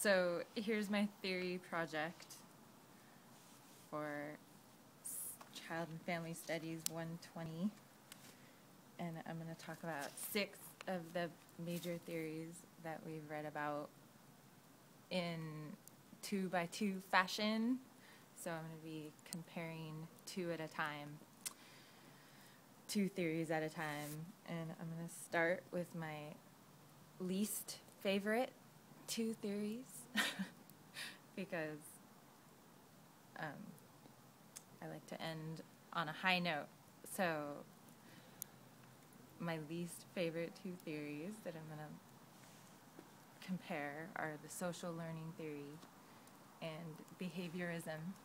So here's my theory project for Child and Family Studies 120. And I'm going to talk about 6 of the major theories that we've read about in 2x2 fashion. So I'm going to be comparing 2 at a time, 2 theories at a time. And I'm going to start with my least favorite 2 theories because I like to end on a high note. So my least favorite 2 theories that I'm going to compare are the social learning theory and behaviorism.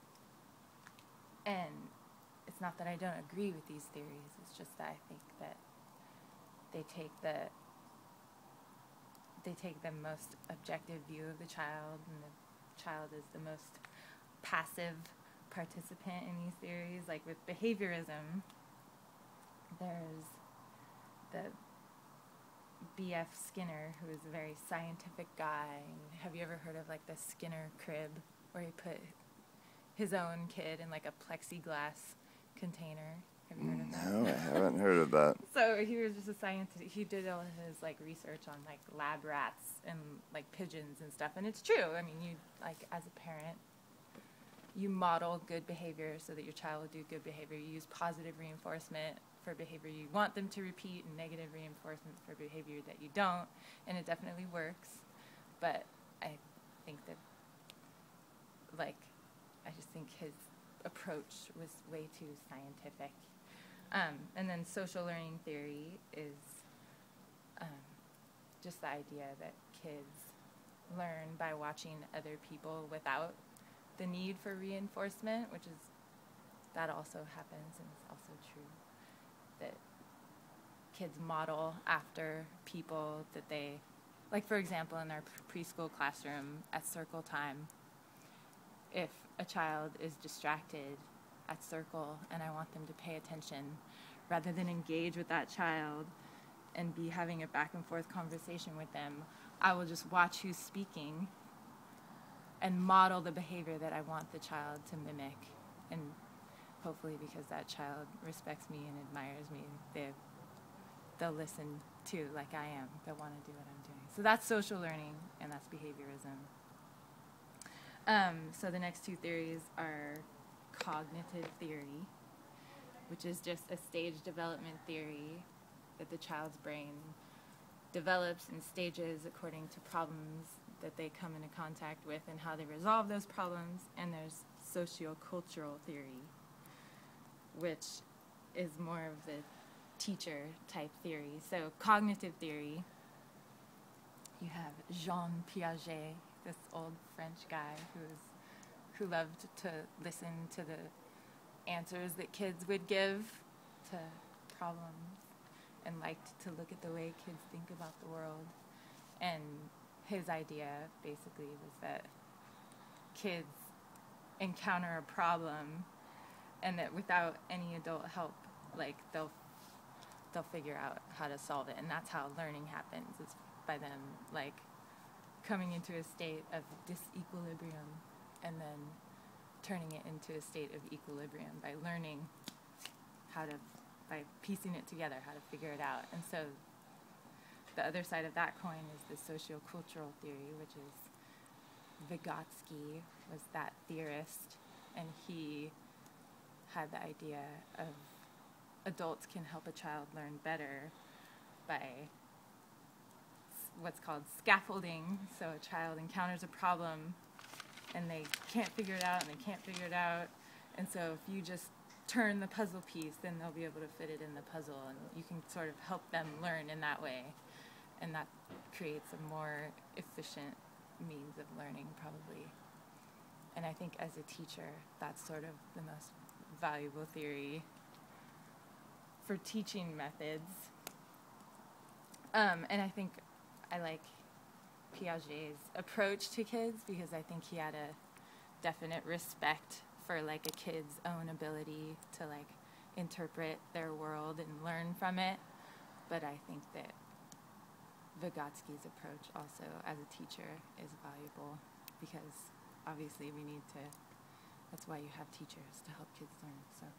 And it's not that I don't agree with these theories, it's just that I think that they take the most objective view of the child, and the child is the most passive participant in these theories. Like with behaviorism, there's the B.F. Skinner, who is a very scientific guy. Have you ever heard of like the Skinner crib, where he put his own kid in like a plexiglass container? Have you heard of that? No, I haven't heard of that. So he was just a scientist. He did all his like research on like lab rats and like pigeons and stuff. And it's true. I mean, you like as a parent, you model good behavior so that your child will do good behavior. You use positive reinforcement for behavior you want them to repeat, and negative reinforcement for behavior that you don't. And it definitely works. But I think that I just think his approach was way too scientific. And then social learning theory is just the idea that kids learn by watching other people without the need for reinforcement, that also happens, and it's also true that kids model after people that they, like for example in our preschool classroom at circle time, if a child is distracted at circle and I want them to pay attention, rather than engage with that child and be having a back and forth conversation with them, I will just watch who's speaking and model the behavior that I want the child to mimic. And hopefully because that child respects me and admires me, they'll listen too, like I am. They'll want to do what I'm doing. So that's social learning, and that's behaviorism. So the next 2 theories are cognitive theory, which is just a stage development theory that the child's brain develops in stages according to problems that they come into contact with and how they resolve those problems. And there's sociocultural theory, which is more of the teacher type theory. So cognitive theory, you have Jean Piaget, this old French guy who loved to listen to the answers that kids would give to problems and liked to look at the way kids think about the world. And his idea basically was that kids encounter a problem and that without any adult help, like they'll figure out how to solve it. And that's how learning happens, is by them like coming into a state of disequilibrium and then turning it into a state of equilibrium by learning by piecing it together, how to figure it out. And so the other side of that coin is the sociocultural theory, which is Vygotsky was that theorist, and he had the idea of adults can help a child learn better by what's called scaffolding. So a child encounters a problem and they can't figure it out, and so if you just turn the puzzle piece, then they'll be able to fit it in the puzzle, and you can sort of help them learn in that way, and that creates a more efficient means of learning, probably. And I think as a teacher, that's sort of the most valuable theory for teaching methods. And I think I like Piaget's approach to kids because I think he had a definite respect for like a kid's own ability to like interpret their world and learn from it. But I think that Vygotsky's approach also as a teacher is valuable, because obviously we need to, that's why you have teachers, to help kids learn.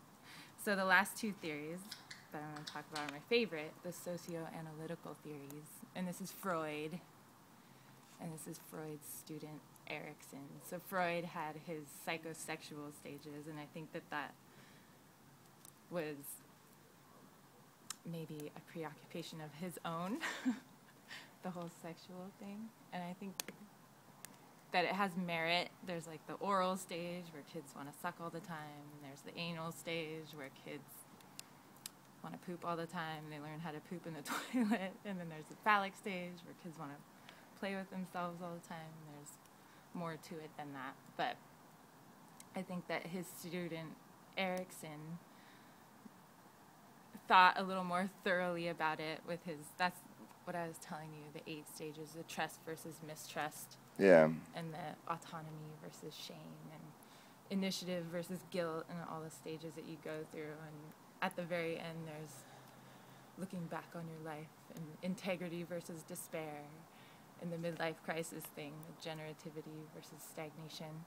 So the last two theories that I'm going to talk about are my favorite, the socio-analytical theories. And this is Freud, and this is Freud's student Erikson. So Freud had his psychosexual stages, and I think that was maybe a preoccupation of his own, the whole sexual thing. And I think that it has merit. There's like the oral stage where kids want to suck all the time, and there's the anal stage where kids want to poop all the time. They learn how to poop in the toilet. And then there's the phallic stage where kids want to play with themselves all the time. And there's more to it than that. But I think that his student Erikson thought a little more thoroughly about it with his, that's what I was telling you, the 8 stages, the trust versus mistrust. Yeah. And the autonomy versus shame, and initiative versus guilt, and all the stages that you go through. And at the very end, there's looking back on your life, and integrity versus despair, and the midlife crisis thing, the generativity versus stagnation.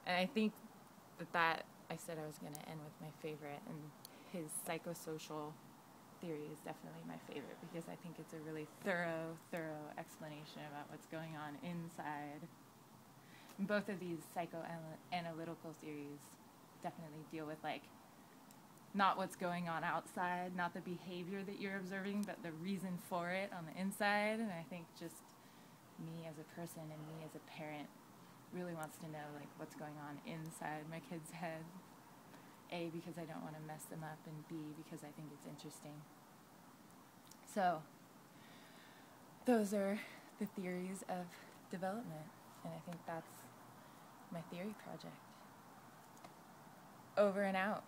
And I think that I said I was going to end with my favorite, and his psychosocial theory is definitely my favorite, because I think it's a really thorough explanation about what's going on inside. And both of these psychoanalytical theories definitely deal with, like, not what's going on outside, not the behavior that you're observing, but the reason for it on the inside. And I think just me as a person and me as a parent really wants to know, like, what's going on inside my kid's head. A, because I don't want to mess them up, and B, because I think it's interesting. So, those are the theories of development, and I think that's my theory project. Over and out.